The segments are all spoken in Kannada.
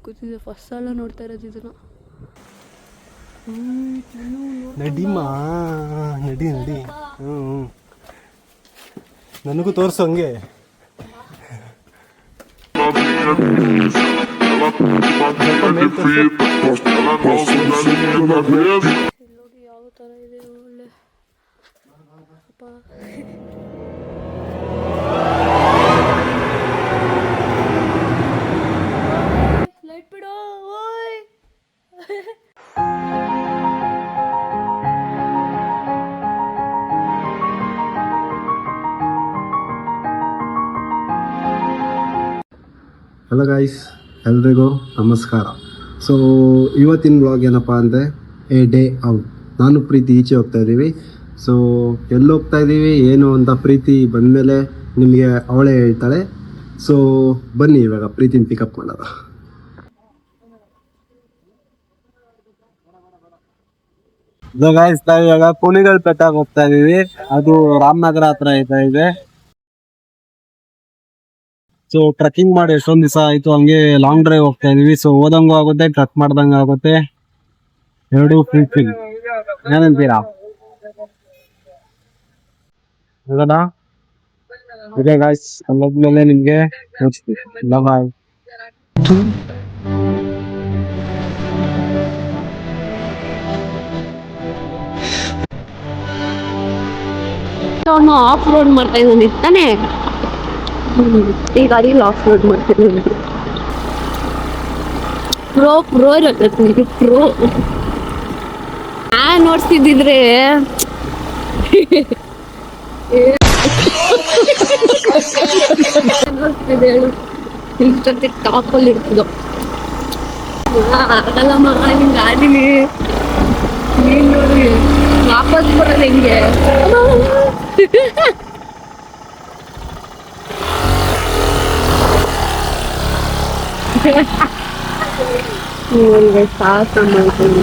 ಕೂತಿದ್ದೆ, ಫಸ್ಟ್ ಸಲ ನೋಡ್ತಾ ಇರೋದು ಇದನ್ನು. ನಡಿಮಾ ನಡಿ ನಡಿ. ನನಗೂ ತೋರಿಸು ಹಂಗೆ. ನೋಡಿ ಯಾವ ಥರ ಇದೆ ಒಳ್ಳೆ. ಲೈಟ್ ಬಿಡೋ. ಓಯ್ ಹಲೋ ಗಾಯ್ಸ್, ಎಲ್ರಿಗೂ ನಮಸ್ಕಾರ. ಸೊ ಇವತ್ತಿನ ವ್ಲಾಗ್ ಏನಪ್ಪ ಅಂದರೆ ಡೇ ಔಟ್. ನಾನು ಪ್ರೀತಿ ಈಚೆ ಹೋಗ್ತಾ ಇದ್ದೀವಿ. ಸೊ ಎಲ್ಲಿ ಹೋಗ್ತಾ ಇದ್ದೀವಿ ಏನು ಅಂತ ಪ್ರೀತಿ ಬಂದಮೇಲೆ ನಿಮಗೆ ಅವಳೇ ಹೇಳ್ತಾಳೆ. ಸೊ ಬನ್ನಿ ಇವಾಗ ಪ್ರೀತಿನ ಪಿಕಪ್ ಮಾಡೋದು. ಗಾಯ್ಸ್, ನಾವು ಇವಾಗ ಕುಣಿಗಲ್ ಬೆಟ್ಟಕ್ಕೆ ಹೋಗ್ತಾ ಇದ್ದೀವಿ. ಅದು ರಾಮನಗರ ಹತ್ರ ಇದೆ. ಸೊ ಟ್ರೆಕ್ಕಿಂಗ್ ಮಾಡಿ ಎಷ್ಟೊಂದು ದಿವಸ ಆಯಿತು, ಹಂಗೆ ಲಾಂಗ್ ಡ್ರೈವ್ ಹೋಗ್ತಾ ಇದೀವಿ. ಸೊ ಓದಂಗೂ ಆಗುತ್ತೆ, ಟ್ರೆಕ್ ಮಾಡ್ದಂಗೆ ಆಗುತ್ತೆ, ಎರಡೂ ಫುಲ್ಫಿಲ್. ಏನಂತೀರಾ? ಹೋಗೋದಾ? ಇದೆ ಗಾಯ್ಸ್, ಅಲ್ಲೋದ್ಮೇಲೆ ನಿಮಗೆ ತೋರಿಸ್ತೀವಿ. ಬಾಯ್. ಅವನು ಆಫ್ ರೋಡ್ ಮಾಡ್ತಾ ಇದ್ದಾನೆ ತಾನೇ. ಈ ಗಾಡಿಯಲ್ಲಿ ಆಫ್ ರೋಡ್ ಮಾಡ್ತಿದ್ದಾನೆ. ಪ್ರೋ ಇರುತ್ತೆ ಪ್ರೋ. ನೋಡ್ತಿದ್ದಿದ್ರೆ ಇಷ್ಟೊತ್ತಿ ಟಾಪಲ್ಲಿ ಇರ್ತದೋ ಆಗಲ್ಲ ಮಗ ನಿಮ್ ಗಾಡಿಲಿ. ನೀನ್ ನೋಡಿ ವಾಪಸ್ ಬರೋದು ಹೆಂಗೆ? ಸಾಹಸ ಮಾಡ್ಕೊಂಡು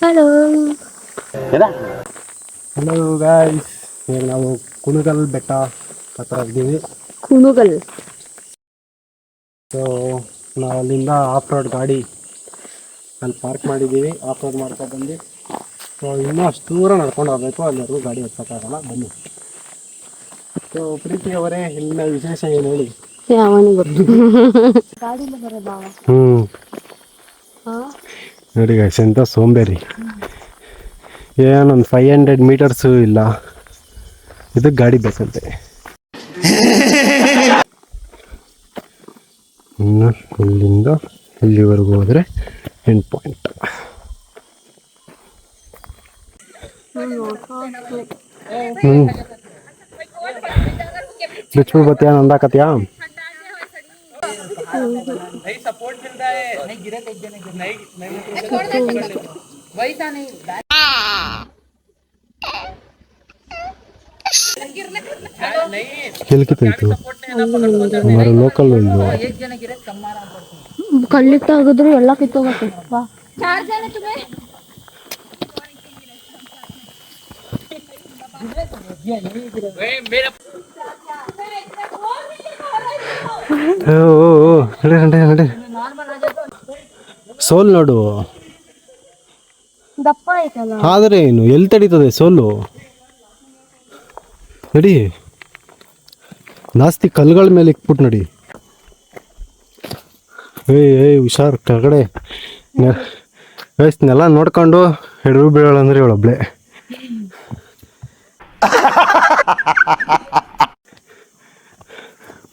ಹಲೋ ಹಲೋ ಗಾಯ್ಸ್, ನಾವು ಕುಣಿಗಲ್ ಬೆಟ್ಟ ಹತ್ರ ಇದ್ದೀವಿ. ಕುಣಿಗಲ್. ಸೊ ನಾವು ಅಲ್ಲಿಂದ ಆಫ್ ರೋಡ್ ಗಾಡಿ ಅಲ್ಲಿ ಪಾರ್ಕ್ ಮಾಡಿದ್ದೀವಿ. ಆಫ್ ರೋಡ್ ಮಾಡ್ಕೊಂಡು ಬಂದು ಸೊ ಇನ್ನೂ ಅಷ್ಟು ದೂರ ನಡ್ಕೊಂಡು ಹೋಗ್ಬೇಕು, ಅಲ್ಲಿವರೆಗೂ ಗಾಡಿ ಹತ್ತಕ್ಕಾಗಲ್ಲ. ಬನ್ನಿ. ಸೊ ಪ್ರೀತಿ ಅವರೇ, ಇಲ್ಲಿನ ವಿಶೇಷ ಏನು ಹೇಳಿ? ನೋಡಿ ಗಾಯ್ಸ್, ಎಂತ ಸೋಂಬೇರಿ. ಏನೊಂದು 500 ಮೀಟರ್ಸು ಇಲ್ಲ, ಇದಕ್ಕೆ ಗಾಡಿ ಬೇಕಂತೆ. ಇನ್ನು ಇಲ್ಲಿಂದ ಇಲ್ಲಿವರೆಗೂ ಹೋದರೆ ಎಂಡ್ ಪಾಯಿಂಟ್. ಬಿಚ್ಬಿಟ್ಟು ಬತ್ತೀಯ, ನಂದಾಕತ್ತೀಯಾ? ಎಲ್ಲಿ ಕಿತ್ತಾಯ್ತು? ಲೋಕಲ್ ಒಂದು ಕಲ್ಲಿತ್ತಾಗಿದ್ರು ಎಲ್ಲ ಕಿತ್ತೋಗತ್ತೆ. ಸೋಲ್ ನೋಡು, ದಪ್ಪ ಆಯ್ತಲ್ಲ. ಆದ್ರೆ ಏನು ಎಲ್ಲಿ ತಡೀತದೆ ಸೋಲು? ನಡಿ, ಜಾಸ್ತಿ ಕಲ್ಲುಗಳ ಮೇಲೆ ಇಕ್ಬಿಟ್ಟು ನಡಿ. ಏಯ್ ಹುಷಾರ್, ಕೆಳಗಡೆ ನೆಲ ನೋಡ್ಕೊಂಡು ಹಿಡಿದು ಬೀಳೋಳ ಅಂದ್ರೆ ಇವಳೊಬ್ಳೆ.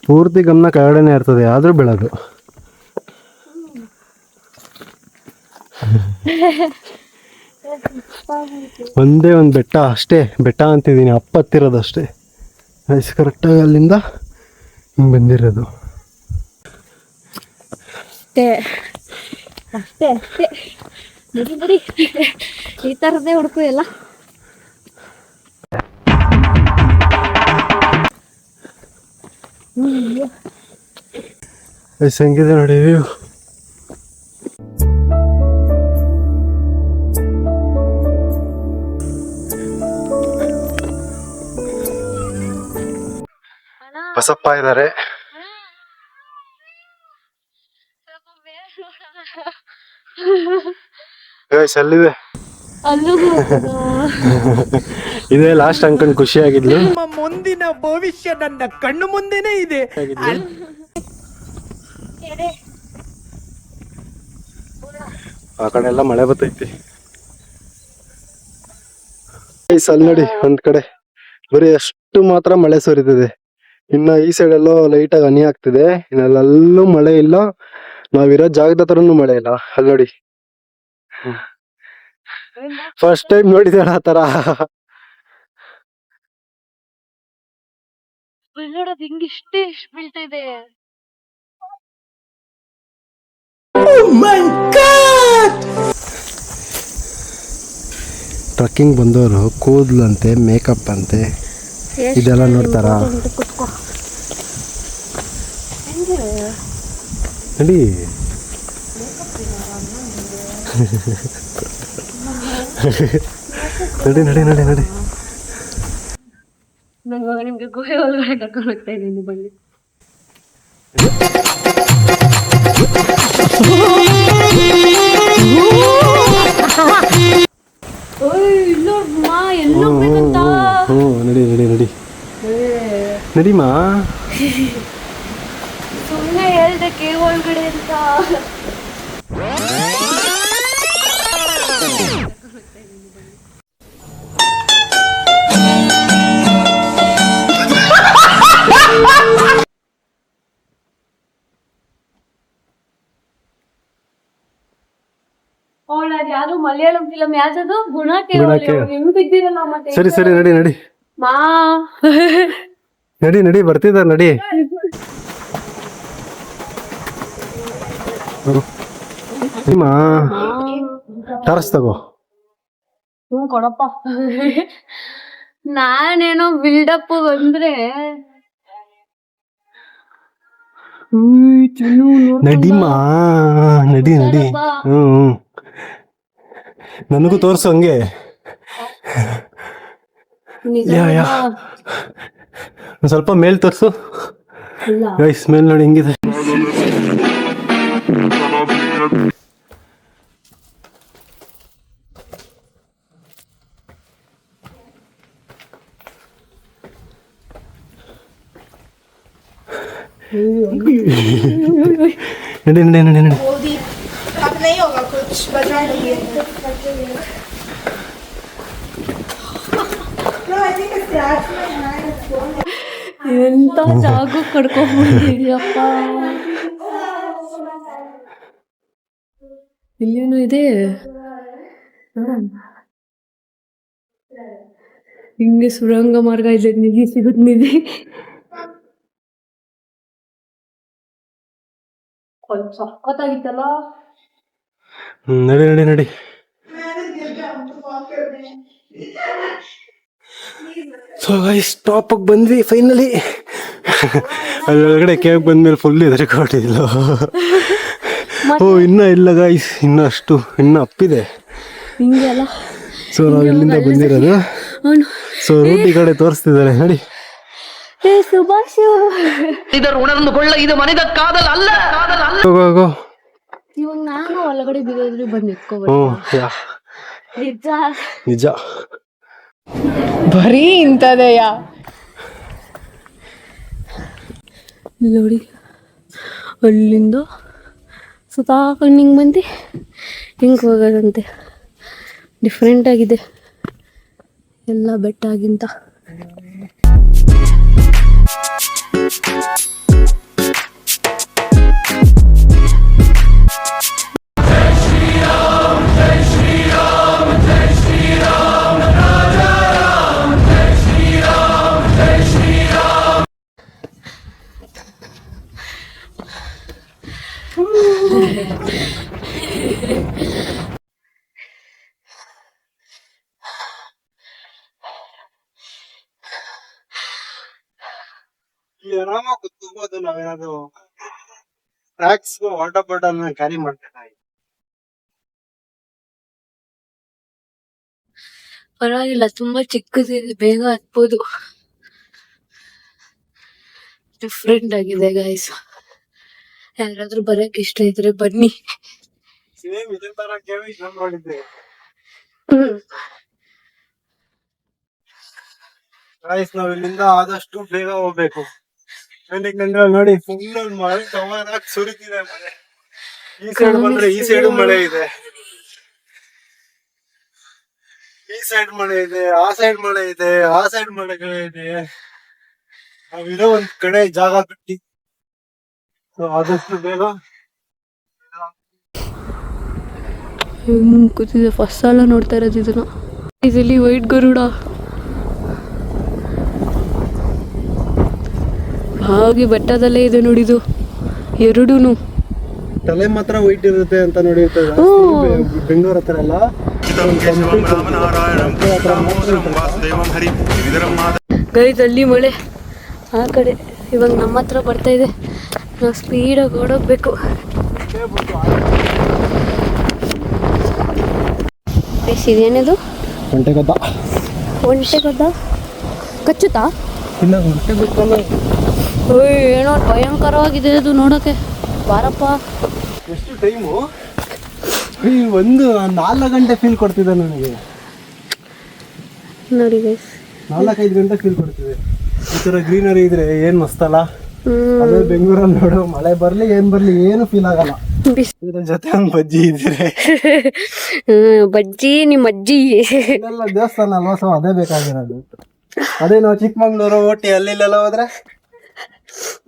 ಪೂರ್ತಿ ಗಮನ ಕೆಳಗಡೆನೆ ಇರ್ತದೆ, ಆದ್ರೂ ಬೀಳೋದು. ಒಂದೇ ಒಂದು ಬೆಟ್ಟ ಅಷ್ಟೇ, ಬೆಟ್ಟ ಅಂತಿದ್ದೀನಿ, ಹತ್ತಿರೋದು ಅಷ್ಟೇ. ಕರೆಕ್ಟಾಗಿ ಅಲ್ಲಿಂದ ಹಿಂಗೆ ಬಂದಿರೋದು ಅಷ್ಟೇ. ಬಿಡಿ ಈ ಥರದ್ದೇ ಹುಡುಕು ಎಲ್ಲ. ಹೆಂಗಿದೆ ನೋಡಿ ವ್ಯೂ. ಬಸಪ್ಪ ಇದ್ದಾರೆ. ಅಲ್ಲಿದೆ ಇದೇ ಲಾಸ್ಟ್ ಅನ್ಕೊಂಡ್ ಖುಷಿ ಆಗಿದ್ಲು. ಮುಂದಿನ ಭವಿಷ್ಯ ನನ್ನ ಕಣ್ಣು ಮುಂದೆನೇ ಇದೆ. ಆ ಕಡೆ ಎಲ್ಲ ಮಳೆ ಬರ್ತೈತಿ. ಅಲ್ಲಿ ನೋಡಿ ಒಂದ್ ಕಡೆ ಬರೀ ಅಷ್ಟು ಮಾತ್ರ ಮಳೆ ಸುರಿತಿದೆ. ಇನ್ನ ಈ ಸೈಡ್ ಎಲ್ಲೋ ಲೈಟ್ ಆಗಿ ಹನಿ ಆಗ್ತಿದೆ. ಇನ್ನೆಲ್ಲೂ ಮಳೆ ಇಲ್ಲ. ನಾವಿರೋ ಜಾಗದ ಹತ್ರನು ಮಳೆ ಇಲ್ಲ. ಅಲ್ಲಿ ನೋಡಿ ಫಸ್ಟ್ ಟೈಮ್ ನೋಡಿದೆ ಆ ತರ. ಹಿಂಗ ಇಷ್ಟೇ ಬೀಳ್ತಾ ಇದೆ. ಟ್ರಕ್ಕಿಂಗ್ ಬಂದವರು ಕೂದಲಂತೆ ಮೇಕಪ್ ಅಂತೆ ಇದೆಲ್ಲ ನೋಡ್ತಾರ. ನಡಿ ನಡಿ ನಡಿ ನಡಿ ನಡಿ. ನಿಮ್ಗೆ ಗುಹೆ ಒಳಗಡೆ ಕರ್ಕೊಂಡು ಹೋಗ್ತಾ ಇದ್ದೀನಿ ಬನ್ನಿ. ನಡಿ ನಡಿ ನಡಿ ನಡಿಮಾ. ಸುಮ್ಮನೆ ಹೇಳ್ದೆ ಕೇವ್ ಒಳಗಡೆ ಅಂತ. ಯಾರು ಮಲಯಾಳಂ ಫಿಲಂ ಯಾವ್ದು ಗುಣ ಹೆಂಗ್ ಬಿದ್ದಿರಲ್ಲ ಮತ್ತೆ. ಸರಿ ಸರಿ ನಡಿ ನಡಿ ಮಾ ನಡಿ ನಡಿ ಬರ್ತಿದಾರ ನಡಿ. ಟಾರ್ಚ್ ತಗೋ. ಕೊಡಪ್ಪ. ನಾನೇನೋ ಬಿಲ್ಡಪ್ ಬಂದ್ರೆ ನಡಿಮಾ ನಡಿ ನಡಿ. ಹ್ಮ್ ನನಗೂ ತೋರ್ಸು ಹಂಗೆ. ಒಂದ್ ಸ್ವಲ್ಪ ಮೇಲ್ ತೋರ್ಸು ಗೈಸ್. ಮೇಲ್ ನೋಡಿ ಹೆಂಗಿದೆ. ನಡಿ ನಡಿ ನಡಿ ನಡಿ. ಎಂತ ಜಾಗ ಕಡ್ಕೊಂಡ್ಬಿಟ್ಟಿದ್ಯಪ್ಪ. ಇಲ್ಲೇನು ಇದೆ. ಹಿಂಗೆ ಸುರಂಗ ಮಾರ್ಗ ಇದೆ. ನಿಧಿ ಸಿಗುತ್ತ ನಿಧಿ. ಸಕ್ಕತ್ತಾಗಿತ್ತಲ್ಲ. ನಡಿ ನಡಿ ನಡಿ. ಸೊ ಗೈಸ್ ಟಾಪ್ ಬಂದ್ವಿ ಫೈನಲಿ. ಅಲ್ಲೊಳಗಡೆ ಕೇಕ್ ಬಂದ್ಮೇಲೆ ಫುಲ್ ಹೆದರಿಕೊಂಡಿಲ್ಲ. ಓ ಇನ್ನ ಇಲ್ಲ ಗೈಸ್, ಇನ್ನ ಅಷ್ಟು ಇನ್ನ ಅಪ್ಪಿದೆ. ಸೊ ನಾವು ಇಲ್ಲಿಂದ ಬಂದಿರೋದು. ಸೊ ರೂಟ್ ಈ ಕಡೆ ತೋರಿಸ್ತಿದ್ದಾರೆ ನೋಡಿ. ಸುಭಾಷ್ ಉಣರ್ದುಕೊಳ್ಳ ಇದು ಮನೆದ ಕಾದಲ್ ಅಲ್ಲ. ಹೋಗೋ. ಇವಾಗ ನಾನು ಒಳಗಡೆ ಬಿದ್ದೋದ್ರೆ ಬಂದು ಎತ್ಕೋಬೇಕು. ನಿಜ ನಿಜ. ಬರೀ ಇಂಥದೆಯಾ ನೋಡಿ. ಅಲ್ಲಿಂದ ಸುತ್ತಾಕೊಂಡು ಹಿಂಗೆ ಬಂದು ಹಿಂಗೆ ಹೋಗೋದಂತೆ. ಡಿಫ್ರೆಂಟ್ ಆಗಿದೆ ಎಲ್ಲ ಬೆಟ್ಟಾಗಿಂತ. ಆರಾಮಾಗಿ ಕೂತ್ಕೋಬಹುದು. ನಾವೇನಾದ್ರು ಟ್ರ್ಯಾಕ್ಸ್ ವಾಟರ್ ಬಾಟಲ್ ಕ್ಯಾರಿ ಮಾಡ್ತೇವೆ. ಪರವಾಗಿಲ್ಲ, ತುಂಬಾ ಚಿಕ್ಕದಿದೆ, ಬೇಗ ಹತ್ಬೋದು. ಡಿಫ್ರೆಂಟ್ ಆಗಿದೆ ಗೈಸ್. ಯಾರಾದ್ರೂ ಬರಕ್ ಇಷ್ಟ ಇದ್ರೆ ಬನ್ನಿ. ಗೈಸ್ ನಾವ್ ಇಲ್ಲಿಂದ ಆದಷ್ಟು ಬೇಗ ಹೋಗ್ಬೇಕು. ನೋಡಿ ಫುಲ್ ಮಳೆ ಕವರ್ ಆಗಿ ಸುರಿತಿದೆ ಮಳೆ. ಈ ಸೈಡ್ ಬಂದ್ರೆ ಈ ಸೈಡ್ ಮಳೆ ಇದೆ, ಈ ಸೈಡ್ ಮಳೆ ಇದೆ, ಆ ಸೈಡ್ ಮಳೆ ಇದೆ, ಆ ಸೈಡ್ ಮಳೆಗಳೇ ಇದೆ. ನಾವಿರೋ ಒಂದ್ ಕಡೆ ಜಾಗ ಬಿಟ್ಟಿ ಆದಷ್ಟು ಬೇಗ ಕೂತಿದೆ. ಫಸ್ಟ್ ಸಲ ನೋಡ್ತಾ ಇರೋದು ಇದನ್ನ. ಇದರಲ್ಲಿ ವೈಟ್ ಗರುಡ ಹಾಗೆ ಬೆಟ್ಟದಲ್ಲೇ ಇದೆ ನೋಡಿದು ಎರಡೂನು. ತಲೆ ಮಾತ್ರ ವೈಟ್ ಇರುತ್ತೆ ಅಂತ ನೋಡಿರ್ತದೆ ಬೆಂಗಳೂರು ಹತ್ರ ಎಲ್ಲ. ಗೈಸ್ ಅಲ್ಲಿ ಮಳೆ ಆ ಕಡೆ ಇವಾಗ ನಮ್ಮ ಹತ್ರ ಬರ್ತಾ ಇದೆ. ನಾವು ಸ್ಪೀಡಾಗಿ ಓಡೋಗ್ಬೇಕು. ಇದೇನಿದು? ಒಂಟೆಗೊದ್ದ. ಒಂಟೆಗೊದ್ದ ಕಚ್ಚುತ್ತಾ? ಇಲ್ಲ ಒಂಟೆಗೊದ್ದಲ್ಲ. ಏನೋ ಭಯಂಕರವಾಗಿದೆ ಅದು ನೋಡೋಕೆ. ಬಾರಪ್ಪ. ಎಷ್ಟು ಟೈಮು? ಒಂದು 4 ಗಂಟೆ ಫೀಲ್ ಕೊಡ್ತಿದೆ ನನಗೆ. ನೋಡಿ ಗೈಸ್ 4-5 ಗಂಟೆ ಫೀಲ್ ಕೊಡ್ತಿದೆ. ಈ ತರ ಗ್ರೀನರಿ ಇದ್ರೆ ಏನ್ ಮಸ್ತಲ್ಲ. ಅದೇ ಬೆಂಗಳೂರಲ್ಲಿ ನೋಡು, ಮಳೆ ಬರ್ಲಿ ಏನ್ ಬರ್ಲಿ ಏನು ಫೀಲ್ ಆಗಲ್ಲ. ಇದ್ರ ಜೊತೆ ಒಂದ್ ಬಜ್ಜಿ ಇದ್ರೆ ಬಜ್ಜಿ ನಿಮ್ಮ ಅಜ್ಜಿ ಇದೆಲ್ಲ ದೇವಸ್ಥಾನ ಅಲ್ವಾ, ಸೊ ಅದೇ ಬೇಕಾಗಿರೋದು. ಅದೇ ನಾವು ಚಿಕ್ಕಮಂಗ್ಳೂರು ಓಟಿ ಅಲ್ಲಿಲ್ಲ ಹೋದ್ರೆ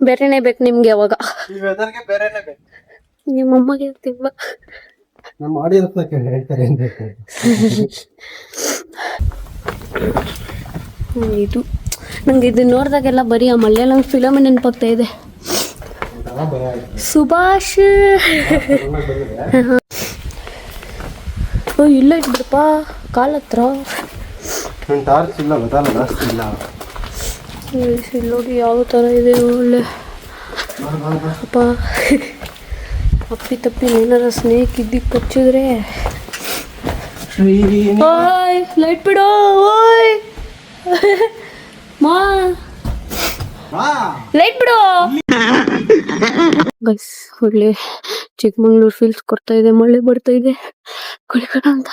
ಬೇರೆನೆ ಬೇಕು ನಿಮ್ಗೆ. ಅವಾಗ ಈ ವೆದರ್ಗೆ ಬೇರೆನೆ ಬೇಕು. ನಿಮ್ಮಮ್ಮಗೆ ತುಂಬ ನಮ್ಮ ಆಡಿಯನ್ಸ್ ಹೇಳ್ತಾರೆ ಅಂತ. ಇದು ನಂಗೆ ಇದು ನೋಡಿದಾಗೆಲ್ಲ ಬರೀ ಆ ಮಲಯಾಳಂ ಫಿಲಮ್ ನೆನಪಾಗ್ತಾ ಇದೆ. ಸುಭಾಷ್. ಓ ಇಲ್ಲ ಇಟ್ಬಿಡಪ್ಪ ಕಾಲ್ ಹತ್ರ. ಟಾರ್ಚ್ ಇಲ್ಲ ಗೊತ್ತಲ್ಲ, ಜಾಸ್ತಿ ಇಲ್ಲ. ನೋಡಿ ಯಾವ ಥರ ಇದೆ ಒಳ್ಳೆ. ಅಪ್ಪ ಅಪ್ಪಿ ತಪ್ಪಿ ಏನಾರ ಸ್ನೇಕ್ ಇದ್ದಿಗೆ ಕಚ್ಚಿದ್ರೆ. ಓಯ್ ಲೈಟ್ ಬಿಡೋ. ಓಯ್ ಮಾ ಲೈಟ್ ಬಿಡು. ಗೈಸ್ ಒಳ್ಳೆ ಚಿಕ್ಕಮಂಗ್ಳೂರು ಫೀಲ್ಸ್ ಕೊಡ್ತಾ ಇದೆ. ಮಳೆ ಬರ್ತಾ ಇದೆ ಕುಳಿಕೋಣ ಅಂತ.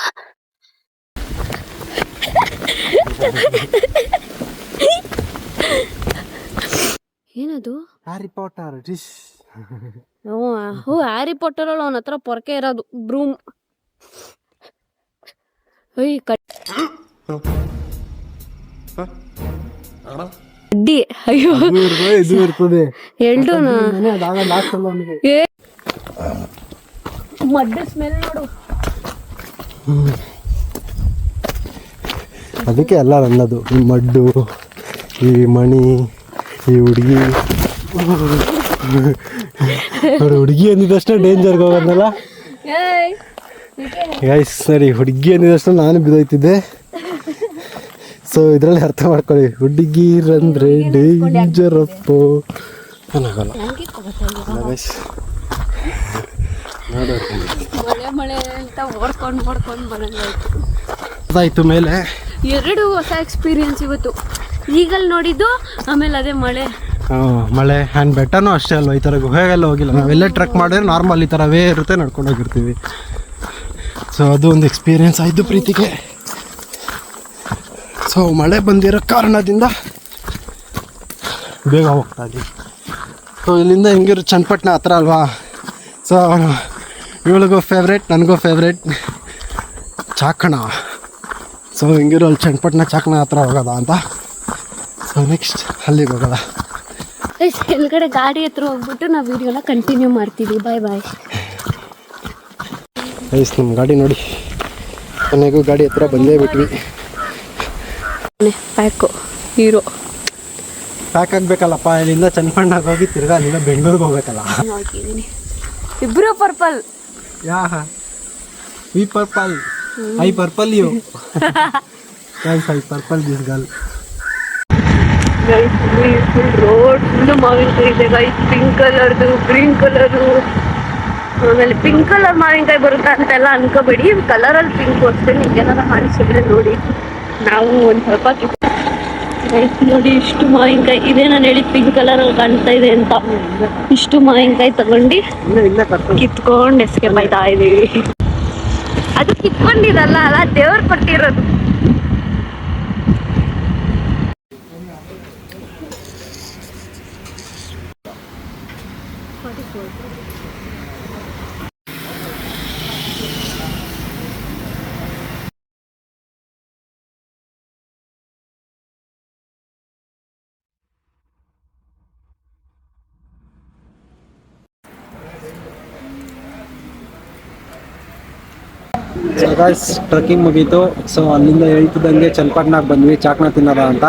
ಏನದು? Harry Potter dish. ಓ ಹ್ಯಾರಿ ಪಾಟರ್ ಅಲ್ಲಿ ಅವನ ಹತ್ರ ಪೊರಕೆ ಇರೋದು ಬ್ರೂಮ್. ಅಡ್ಡಿ. ಅಯ್ಯೋ ಇದು ಇರ್ತದೆ ಎಲ್ಡು ಲಾಸ್ಟ್ ಅಲ್ಲ ಅವನಿಗೆ. ಮಡ್ಡ ಸ್ಮೆಲ್ ನೋಡು. ಅದಕ್ಕೆ ಎಲ್ಲ ನನ್ನದು. ಈ ಮಡ್ಡು, ಈ ಮಣಿ, ಈ ಹುಡುಗಿ. ನೋಡಿ ಹುಡುಗಿ ಅಂದಿದಷ್ಟೇ ಡೇಂಜರ್ಗೆ ಹೋಗೋದಲ್ಲ ಗೈಸ್. ಸರಿ ಹುಡುಗಿ ಅಂದಿದಷ್ಟು ನಾನು ಬಿದ್ದೋಯ್ತಿದ್ದೆ. ಸೊ ಇದರಲ್ಲಿ ಅರ್ಥ ಮಾಡ್ಕೊಳ್ಳಿ, ಹುಡುಗಿರಂದ್ರೆ ಡೇಂಜರ್ ಅಪ್ಪು ಅನ್ನಾಗಲ್ಲ ಗೈಸ್. ಮಳೆ ಅಂತ ಓಡ್ಕೊಂಡು ಬರಂಗಾಯ್ತು. ಅದಾಯ್ತು ಮೇಲೆ 2 ಹೊಸ ಎಕ್ಸ್ಪೀರಿಯನ್ಸ್ ಇವತ್ತು. ಈಗಲ್ಲಿ ನೋಡಿದ್ದು, ಆಮೇಲೆ ಅದೇ ಮಳೆ. ಮಳೆ ಆ್ಯಂಡ್ ಬೆಟ್ಟನೂ ಅಷ್ಟೇ ಅಲ್ವಾ. ಈ ಥರ ಗುಹೆಗೆಲ್ಲ ಹೋಗಿಲ್ಲ ನಾವೆಲ್ಲ. ಟ್ರೆಕ್ ಮಾಡಿದ್ರೆ ನಾರ್ಮಲ್ ಈ ಥರ ವೇ ಇರುತ್ತೆ, ನಡ್ಕೊಂಡು ಹೋಗಿರ್ತೀವಿ. ಸೊ ಅದು ಒಂದು ಎಕ್ಸ್ಪೀರಿಯನ್ಸ್ ಆಯಿತು ಪ್ರೀತಿಗೆ. ಸೊ ಮಳೆ ಬಂದಿರೋ ಕಾರಣದಿಂದ ಬೇಗ ಹೋಗ್ತಾ ಇದ್ದೀವಿ. ಸೊ ಇಲ್ಲಿಂದ ಹೆಂಗಿರೋ ಚನ್ನಪಟ್ಟಣ ಹತ್ರ ಅಲ್ವಾ. ಸೊ ಇವಳಿಗೂ ಫೇವ್ರೇಟ್, ನನಗೂ ಫೇವ್ರೇಟ್ ಚಾಕಣ. ಸೊ ಹೆಂಗಿರೋ ಅಲ್ಲಿ ಚನ್ನಪಟ್ಟಣ ಚಾಕಣ ಹತ್ರ ಹೋಗೋದ ಅಂತ. ಸೊ ನೆಕ್ಸ್ಟ್ ಅಲ್ಲಿಗೆ ಹೋಗೋದ. ಕೆಳಗಡೆ ಗಾಡಿ ಹತ್ರ ಹೋಗ್ಬಿಟ್ಟು ನಾವು ವಿಡಿಯೋನ ಕಂಟಿನ್ಯೂ ಮಾಡ್ತೀವಿ. ಬಾಯ್ ಬಾಯ್. ಐಸ್ ನಮ್ಮ ಗಾಡಿ ನೋಡಿ, ಕೊನೆಗೂ ಗಾಡಿ ಹತ್ರ ಬಂದೇ ಬಿಟ್ವಿ. ಪ್ಯಾಕು ಹೀರೋ ಪ್ಯಾಕ್ ಆಗಬೇಕಲ್ಲಪ್ಪ. ಇಲ್ಲಿಂದ ಚನ್ನಪಟ್ಟಣಕ್ಕೆ ಹೋಗಿ ತಿರ್ಗಾ ಅಲ್ಲಿಂದ ಬೆಂಗಳೂರಿಗೆ ಹೋಗ್ಬೇಕಲ್ಲ. ಹಾಕಿದ್ದೀನಿ. ಇಬ್ರು purple. Yeah we purple, I purple you. I purple this girl. Full road full ಮಾವಿನಕಾಯಿ ಇದೆ ಗೈಸ್. ಪಿಂಕ್ ಕಲರ್ದು, ಗ್ರೀನ್ ಕಲರು, ಆಮೇಲೆ ಪಿಂಕ್ ಕಲರ್ ಮಾವಿನಕಾಯಿ ಬರುತ್ತಾ ಅಂತೆಲ್ಲ ಅನ್ಕೋಬೇಡಿ. ಕಲರಲ್ಲಿ ಪಿಂಕ್ ಅಷ್ಟೇ. ನಿಮ್ಗೆ ಏನಾರ ಕಾಣಿಸಿದ್ರೆ ನೋಡಿ. ನಾವು ಒಂದು ಸ್ವಲ್ಪ ನೋಡಿ ಇಷ್ಟು ಮಾವಿನಕಾಯಿ ಇದೆ, ನಾನು ಹೇಳಿ ಪಿಂಕ್ ಕಲರ್ ಕಾಣ್ತಾ ಇದೆ ಅಂತ. ಇಷ್ಟು ಮಾವಿನಕಾಯಿ ತಗೊಂಡು ಕಿತ್ಕೊಂಡು ಎಸ್ಕೇಪ್ ಆಯ್ತಾ ಇದೀವಿ. ಅದು ಕಿತ್ಕೊಂಡಿರಲ್ಲ ಅಲ್ಲ, ದೇವ್ರು ಕೊಟ್ಟಿರೋದು. ಸೊ ಗೈಸ್ ಟ್ರೆಕ್ಕಿಂಗ್ ಮುಗೀತು. ಸೊ ಅಲ್ಲಿಂದ ಹೇಳ್ತಿದ್ದಂಗೆ ಚನ್ನಪಟ್ಟಣಕ್ಕೆ ಬಂದ್ವಿ ಚಾಕ್ನ ತಿನ್ನೋದ ಅಂತ.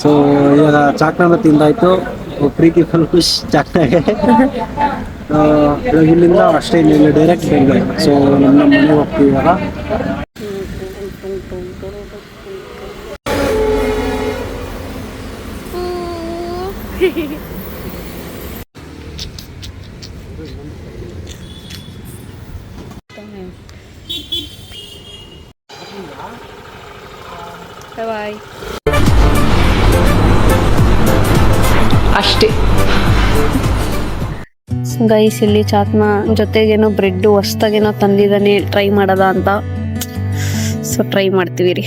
ಸೊ ಇವಾಗ ಚಾಕ್ನ ತಿಂದಾಯ್ತು, ಪ್ರೀತಿ ಫುಲ್ ಖುಷ್ ಚಾಕ್ನಾಗೆ. ಇಲ್ಲಿಂದ ಅಷ್ಟೇ, ಇಲ್ಲಿ ಡೈರೆಕ್ಟ್ ಬೆಂಗಳೂರು. ಸೊ ನಮ್ಮ ಮನೆಗೆ ಹೋಗ್ತೀವಿ ಇವಾಗ. ಬಾಯ್. ಅಷ್ಟೇ ಗೈಸ್, ಇಲ್ಲಿ ಚಾಕ್ನ ಜೊತೆಗೇನೋ ಬ್ರೆಡ್ ಹೊಸ್ದಾಗೇನೋ ತಂದಿದ್ದಾನೆ, ಟ್ರೈ ಮಾಡೋದ ಅಂತ. ಸೊ ಟ್ರೈ ಮಾಡ್ತೀವಿ ರೀ.